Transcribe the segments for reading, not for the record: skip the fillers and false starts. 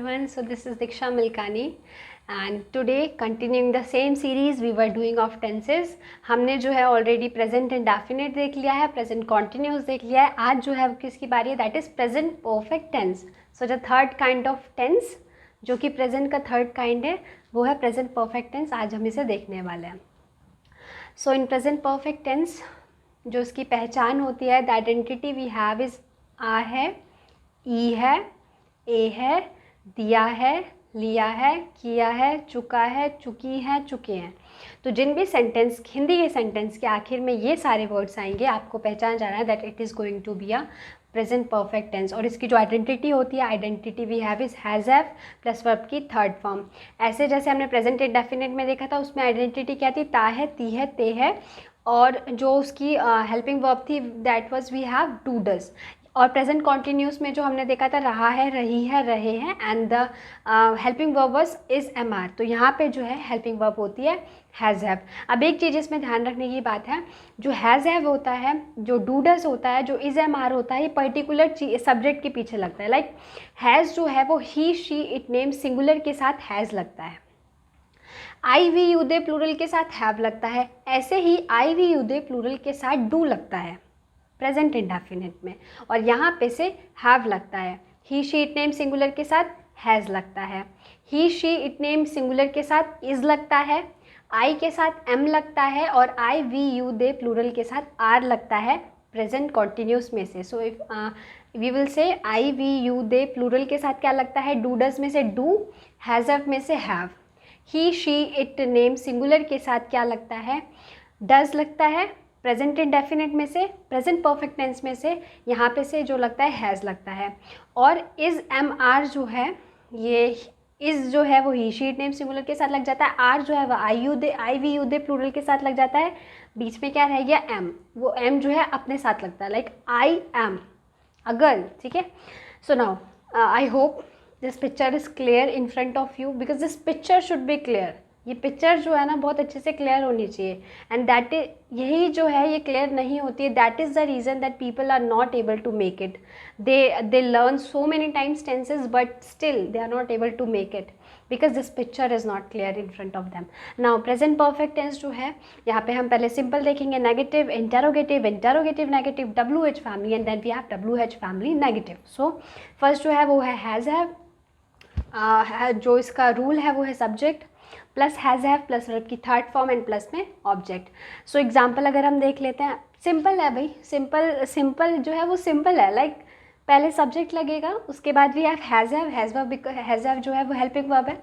everyone, so this is Diksha Milkani and today continuing the same series we were doing of tenses. हमने जो है already present indefinite देख लिया है, present continuous देख लिया है. आज जो है किसकी बारी है, that is present perfect tense. So जो थर्ड काइंड ऑफ टेंस जो कि प्रेजेंट का थर्ड काइंड है वो है प्रेजेंट परफेक्ट टेंस. आज हम इसे देखने वाले हैं. So in present perfect tense जो इसकी पहचान होती है, the identity we have is आ है, ई है, ए है, दिया है, लिया है, किया है, चुका है, चुकी है, चुके हैं. तो जिन भी सेंटेंस, हिंदी के सेंटेंस के आखिर में ये सारे वर्ड्स आएंगे, आपको पहचान जाना है that it is going to be a present perfect tense. और इसकी जो आइडेंटिटी होती है, identity we have is has have plus verb की थर्ड फॉर्म. ऐसे जैसे हमने प्रेजेंट इंडेफिनिट में देखा था, उसमें आइडेंटिटी क्या थी, ता है, ती है, ते है, और जो उसकी हेल्पिंग वर्ब थी that was we have do does. और प्रेजेंट कॉन्टीन्यूस में जो हमने देखा था रहा है, रही है, रहे हैं, and the helping verb was is am are. तो यहाँ पे जो है हेल्पिंग वर्ब होती है हैज़ हैव. अब एक चीज़ इसमें ध्यान रखने की बात है, जो हैज़ हैव होता है, जो डू डज होता है, जो इज़ एम आर होता है, ये पर्टिकुलर सब्जेक्ट के पीछे लगता है. लाइक हैज़ जो है वो he, she, it, name singular के साथ हैज़ लगता है. आई वी यू दे प्लूरल के साथ हैव लगता है. ऐसे ही आई वी यू दे प्लूरल के साथ डू लगता है प्रेजेंट इंडेफिनिट में, और यहाँ पे से हैव लगता है. ही, शी, इट, नेम सिंगुलर के साथ हैज़ लगता है. ही, शी, इट, नेम सिंगुलर के साथ इज़ लगता है. आई के साथ एम लगता है, और आई वी यू दे प्लूरल के साथ आर लगता है प्रेजेंट कॉन्टिन्यूस में से. So if we will say I we you they plural के साथ क्या लगता है, डू डज में से डू, हैज़ हैव में से have. He, she, it, name singular के साथ क्या लगता है, डज लगता है. प्रेजेंट इंडेफिनिट में से, प्रेजेंट परफेक्ट टेंस में से यहाँ पे से जो लगता है हैज़ लगता है. और इज़ एम आर जो है, ये इज़ जो है वो he, she, it, name singular के साथ लग जाता है. आर जो है वो I you they, I we you they plural के साथ लग जाता है. बीच में क्या रह गया, एम. वो एम जो है अपने साथ लगता है, like I am a girl. ठीक है. So now I hope this picture is clear in front of you, because this picture should be clear. ये पिक्चर जो है ना बहुत अच्छे से क्लियर होनी चाहिए, एंड दैट इज, यही जो है ये क्लियर नहीं होती है. That is the reason that people are not able to make it. They learn so many times tenses but still they are not able to make it because this picture is not clear in front of them. Now present perfect tense जो है, यहाँ पे हम पहले simple देखेंगे, negative, interrogative, interrogative negative, W H family, and then we have W H family negative. So first जो है वो है हैज़ हैव. जो इसका रूल है वो है subject plus has have plus verb की थर्ड फॉर्म एंड प्लस में ऑब्जेक्ट. सो एग्जाम्पल अगर हम देख लेते हैं, सिंपल है भाई, सिंपल जो है वो सिंपल है. लाइक पहले सब्जेक्ट लगेगा, उसके बाद भी हैज़ हैव जो है वो हेल्पिंग वर्ब है,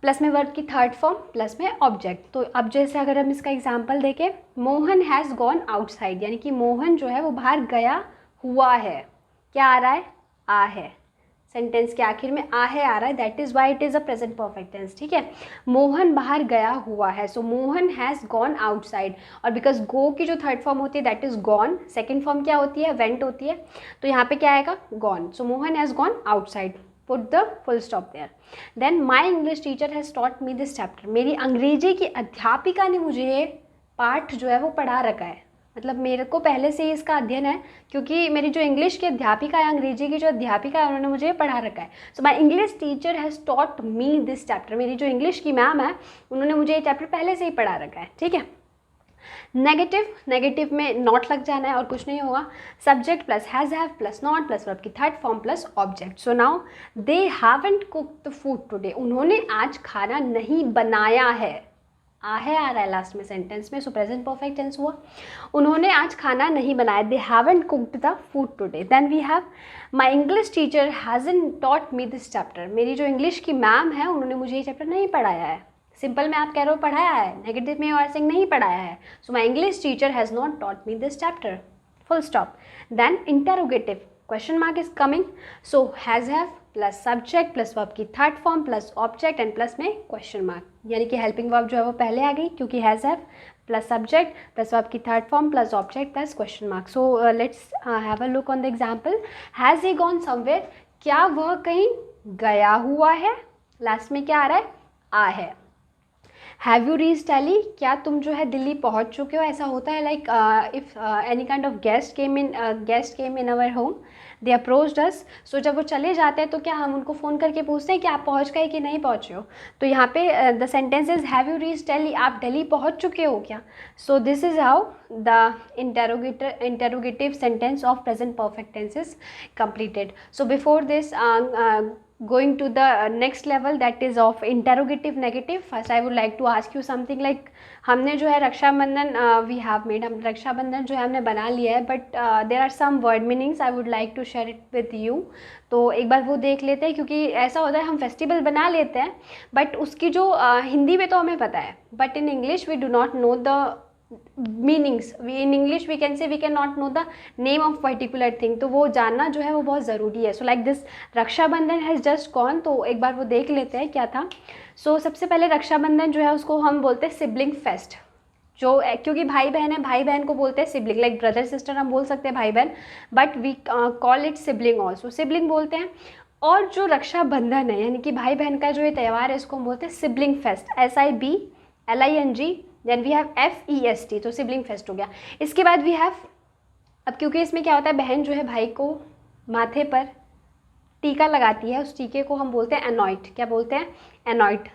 प्लस में वर्ब की थर्ड फॉर्म प्लस में ऑब्जेक्ट. तो अब जैसे अगर हम इसका एग्जाम्पल देखें, मोहन हैज़ गॉन आउटसाइड, यानी कि मोहन जो है वो बाहर गया हुआ है. क्या आ रहा है, आ है. सेंटेंस के आखिर में आ है आ रहा है, that is why it is a present perfect tense. ठीक है. मोहन बाहर गया हुआ है, so Mohan has gone outside. और बिकॉज गो की जो थर्ड फॉर्म होती है that is gone, second form क्या होती है, वेंट होती है. तो यहाँ पे क्या आएगा, gone. So Mohan has gone outside, put the full stop there. Then my English teacher has taught me this chapter. मेरी अंग्रेजी की अध्यापिका ने मुझे ये पाठ जो है वो पढ़ा रखा है. मतलब मेरे को पहले से ही इसका अध्ययन है, क्योंकि मेरी जो इंग्लिश की अध्यापिका है, अंग्रेजी की जो अध्यापिका है, उन्होंने मुझे पढ़ा रखा है. So my English teacher has taught me this chapter. मेरी जो इंग्लिश की मैम है उन्होंने मुझे ये चैप्टर पहले से ही पढ़ा रखा है. ठीक है. नेगेटिव में नॉट लग जाना है और कुछ नहीं होगा. Subject plus has have plus not plus verb की third form plus object. So now they haven't cooked the food today. उन्होंने आज खाना नहीं बनाया है. आ है आ रहा है लास्ट में सेंटेंस में, सो प्रेजेंट परफेक्ट टेंस हुआ. उन्होंने आज खाना नहीं बनाया, they haven't cooked the food today. Then we have my English teacher hasn't taught me this chapter. मेरी जो इंग्लिश की मैम है उन्होंने मुझे ये चैप्टर नहीं पढ़ाया है. सिंपल में आप कह रहे हो पढ़ाया है, नेगेटिव में यू आर सेइंग नहीं पढ़ाया है. So my English teacher has not taught me this chapter, full stop. Then interrogative, question mark is coming. So has have plus subject plus verb की third form plus object and plus में question mark, यानी कि helping verb जो है वो पहले आ गई, क्योंकि has have plus subject plus verb की third form plus object plus question mark. So let's have a look on the example. Has he gone somewhere. क्या वह कहीं गया हुआ है. लास्ट में क्या आ रहा है, आ है. हैव यू रीच दिल्ली, क्या तुम जो है दिल्ली पहुंच चुके हो, ऐसा होता है like if any kind of guest came in our home, they approached us, so जब वो चले जाते हैं तो क्या हम उनको फ़ोन करके पूछते हैं कि आप पहुंच गए कि नहीं पहुंचे हो। तो यहाँ पे the sentence is have you reach Delhi, आप दिल्ली पहुंच चुके हो क्या। So this is how the interrogative sentence of present perfect tense is completed. So before this, going to the next level, that is of interrogative negative, first I would like to ask you something like हमने जो है Rakshabandhan we have made, हम रक्षाबंधन जो है हमने बना लिया है, but there are some word meanings I would like to share it with you. तो एक बार वो देख लेते हैं, क्योंकि ऐसा होता है हम फेस्टिवल बना लेते हैं बट उसकी जो हिंदी में तो हमें पता है, but in English we do not know the meanings, in English we can say we cannot know the name of particular thing, तो वो जानना जो है वो बहुत ज़रूरी है। So like this Rakshabandhan has just gone, तो एक बार वो देख लेते हैं क्या था। सो सबसे पहले रक्षाबंधन जो है उसको हम बोलते हैं सिबलिंग फेस्ट, जो क्योंकि भाई बहन है, भाई बहन को बोलते हैं सिबलिंग, लाइक ब्रदर सिस्टर हम बोल सकते हैं भाई बहन, but we call it sibling also, sibling बोलते हैं। और जो रक्षाबंधन है यानी कि भाई बहन का जो ये त्यौहार है इसको हम बोलते हैं sibling fest, SIBLING, then we have FEST, तो सिबलिंग फेस्ट हो गया। इसके बाद वी हैव, अब क्योंकि इसमें क्या होता है बहन जो है भाई को माथे पर टीका लगाती है, उस टीके को हम बोलते हैं एनॉइट, क्या बोलते हैं एनॉइट,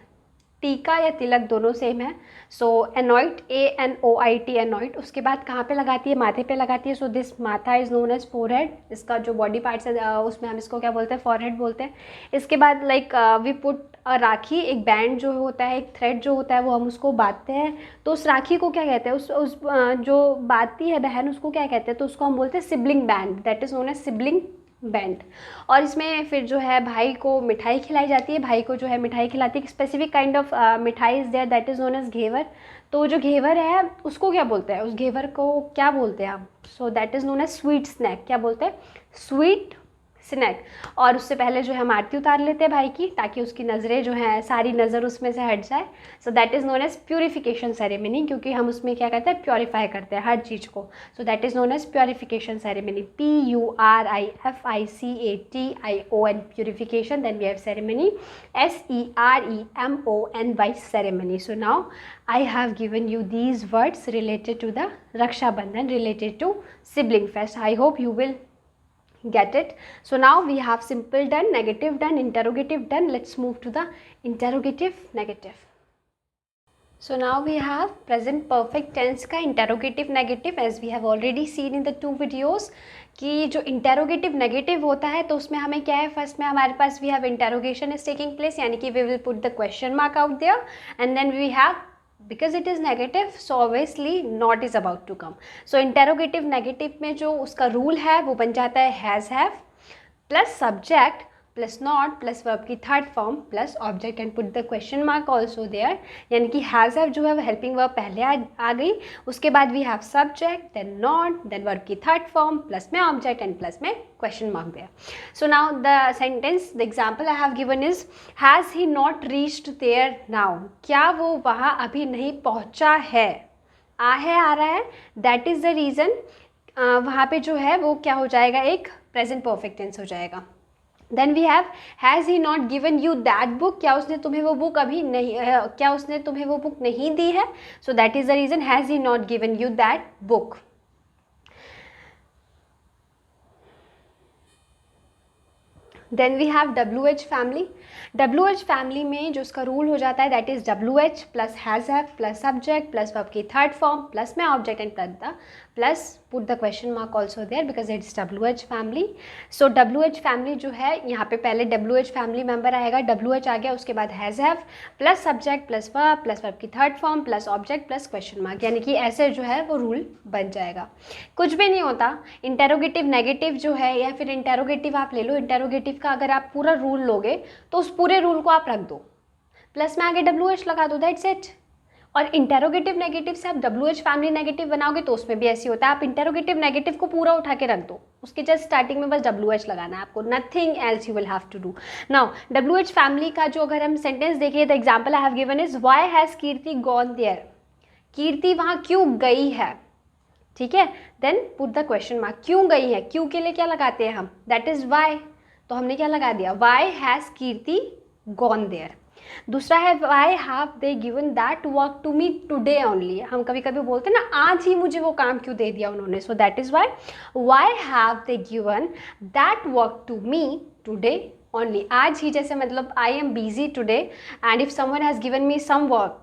टीका या तिलक दोनों सेम है। सो एनॉइट, ANOIT एनॉइट। उसके बाद कहाँ पे लगाती है, माथे पे लगाती है। सो दिस माथा इज़ नोन एज फोरहेड, इसका जो बॉडी पार्ट्स है उसमें हम इसको क्या बोलते हैं फॉरहेड बोलते हैं। इसके बाद लाइक वी पुट राखी, एक बैंड जो होता है, एक थ्रेड जो होता है वो हम उसको बांधते हैं, तो उस राखी को क्या कहते हैं, उस जो बांधती है बहन उसको क्या कहते हैं, तो उसको हम बोलते हैं sibling band, that is known as sibling band. और इसमें फिर जो है भाई को मिठाई खिलाई जाती है, भाई को जो है मिठाई खिलाती है, specific kind of mithai is there that is known as ghevar. तो जो घेवर है उसको क्या बोलते हैं, उस घेवर को क्या बोलते हैं हम, so that is known as sweet snack, क्या बोलते हैं स्वीट स्नैक। और उससे पहले जो है हम आरती उतार लेते हैं भाई की, ताकि उसकी नज़रें जो हैं सारी नज़र उसमें से हट जाए। So that is known as purification ceremony, क्योंकि हम उसमें क्या करते हैं प्योरीफाई करते हैं हर चीज़ को। So that is known as purification ceremony, PURIFICATION purification. Then we have ceremony SEREMONY ceremony. So now I have given you these words related to the Raksha Bandhan, related to sibling fest. I hope you will get it. So now we have simple done, negative done, interrogative done. Let's move to the interrogative negative. So now we have present perfect tense का interrogative negative, as we have already seen in the 2 videos कि जो interrogative negative होता है तो उसमें हमें क्या है, फर्स्ट में हमारे पास we have interrogation is taking place, यानी कि we will put the question mark out there, and then we have, because it is negative so obviously not is about to come. So interrogative negative में जो उसका rule है वो बन जाता है has have plus subject plus not plus verb की third form plus object and put the question mark also there, यानी कि हैज़ हैव जो है वो हेल्पिंग वर्ब पहले आ गई, उसके बाद we have subject then not then verb की थर्ड फॉर्म प्लस में ऑब्जेक्ट एंड प्लस में question mark there. So now the sentence, the example I have given is has he not reached there now, क्या वो वहाँ अभी नहीं पहुँचा है, आ रहा है, दैट इज़ द रीज़न वहाँ पे जो है वो क्या हो जाएगा, एक प्रेजेंट परफेक्ट टेंस हो जाएगा। Then we have has he not given you that book, क्या उसने तुम्हें वो बुक अभी नहीं क्या उसने तुम्हें वो बुक नहीं दी है, so that is the reason has he not given you that book. Then we have WH family, WH family में जो उसका रूल हो जाता है that is WH plus has have plus subject plus verb की थर्ड फॉर्म प्लस में object and plus put the question mark also there because it's WH family. So WH family जो है यहाँ पे पहले WH फैमिली मेंबर आएगा, WH आ गया, उसके बाद has have plus subject plus verb की third form plus object plus question mark, यानी कि ऐसे जो है वो रूल बन जाएगा। कुछ भी नहीं होता, इंटेरोगेटिव नेगेटिव जो है या फिर इंटेरोगेटिव आप ले लो, इंटेरोगेटिव का अगर आप पूरा रूल लोगे तो उस पूरे रूल को आप रख दो, प्लस में आगे WH लगा दो, दैट्स इट। और इंटेरोगेटिव नेगेटिव से आप WH फैमिली नेगेटिव बनाओगे तो उसमें भी ऐसी होता है, आप इंटेरोगेटिव नेगेटिव को पूरा उठा के रख दो, उसके जस्ट स्टार्टिंग में बस WH लगाना है आपको, nothing else you will have to do. Now WH family का जो अगर हम सेंटेंस देखिए, the example I have given is why has Kirti gone there, Kirti वहाँ क्यों गई है, ठीक है। Then put the question mark, क्यों गई है, क्यों के लिए क्या लगाते हैं हम, दैट इज वाई, तो हमने क्या लगा दिया, why has Kirti gone there. दूसरा है why have they given that work to me today only. हम कभी कभी बोलते हैं ना आज ही मुझे वो काम क्यों दे दिया उन्होंने, so that is why have they given that work to me today only. आज ही जैसे मतलब I am busy today and if someone has given me some work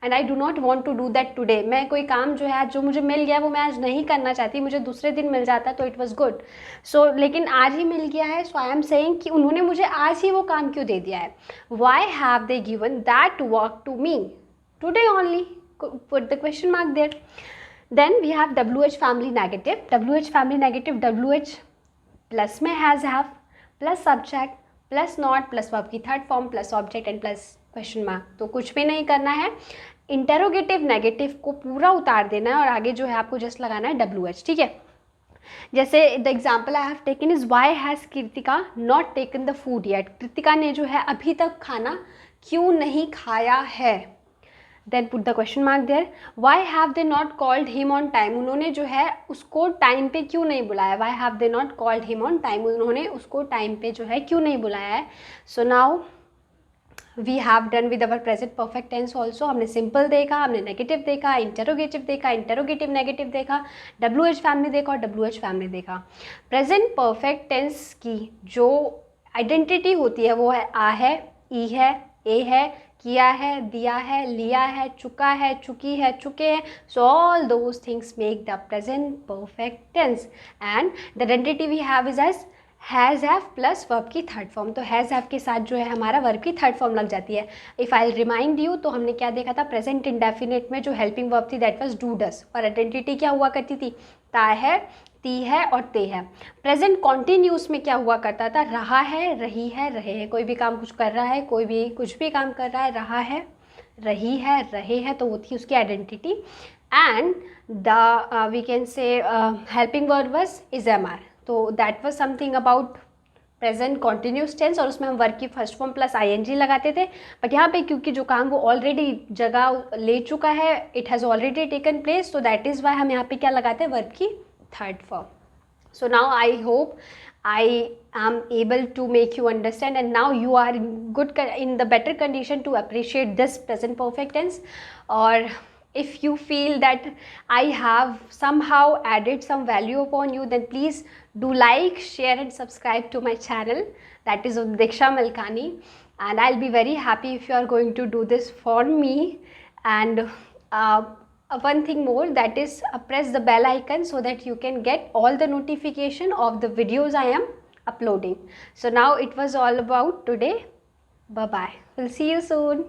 and I do not want to do that today, मैं कोई काम जो है आज जो मुझे मिल गया वो मैं आज नहीं करना चाहती, मुझे दूसरे दिन मिल जाता तो इट वॉज गुड। सो लेकिन आज ही मिल गया है, सो आई एम सेइंग कि उन्होंने मुझे आज ही वो काम क्यों दे दिया है। Why have they given that work to me today only, put the question mark there. Then we have WH family negative. WH family negative, WH plus में has have plus subject plus not plus verb की third form plus object and plus question mark, तो कुछ भी नहीं करना है। Interrogative negative को पूरा उतार देना है और आगे जो है आपको जस्ट लगाना है WH, ठीक है। जैसे the example I have taken is why has Kritika not taken the food yet. Kritika ने जो है अभी तक खाना क्यों नहीं खाया है। Then put the question mark there. Why have they not called him on time, उन्होंने जो है उसको टाइम पे क्यों नहीं बुलाया। Why have they not called him on time, उन्होंने उसको टाइम पे जो है क्यों नहीं बुलाया है। So now we have done with our present perfect tense also. हमने सिंपल देखा, हमने नेगेटिव देखा, इंटेरोगेटिव देखा, इंटेरोगेटिव नेगेटिव देखा, WH फैमिली देखा और WH फैमिली देखा। प्रेजेंट परफेक्ट टेंस की जो आइडेंटिटी होती है वो है आ है, ई है, ए है, किया है, दिया है, लिया है, चुका है, चुकी है, चुके हैं। So all those things make the present perfect tense and the identity we have is as has have plus verb की थर्ड फॉर्म। तो हैज़ हैव के साथ जो है हमारा वर्ब की थर्ड फॉर्म लग जाती है। इफ़ आई रिमाइंड यू, तो हमने क्या देखा था, प्रेजेंट इंडेफिनिट में जो हेल्पिंग वर्ब थी दैट वाज डू डस, और आइडेंटिटी क्या हुआ करती थी, ता है, ती है और ते है। प्रेजेंट कॉन्टिन्यूस में क्या हुआ करता था, रहा है, रही है, रहे हैं। कोई भी काम कुछ कर रहा है, कोई भी कुछ भी काम कर रहा है, रहा है, रही है, रहे हैं, तो वो थी उसकी identity. And the we can say helping verb was is am are, so that was something about present continuous tense और उसमें हम वर्ब की फर्स्ट फॉर्म प्लस ING लगाते थे। बट यहाँ पे क्योंकि जो काम वो ऑलरेडी जगह ले चुका है, it has already taken place, तो दैट इज़ वाई हम यहाँ पे क्या लगाते हैं, वर्ब की third form. So now I hope I am able to make you understand and now you are in the better condition to appreciate this present perfect tense. Or if you feel that I have somehow added some value upon you, then please do like, share and subscribe to my channel, that is Diksha Malkani, and I'll be very happy if you are going to do this for me. And one thing more, that is press the bell icon so that you can get all the notification of the videos I am uploading. So now it was all about today. Bye bye, we'll see you soon.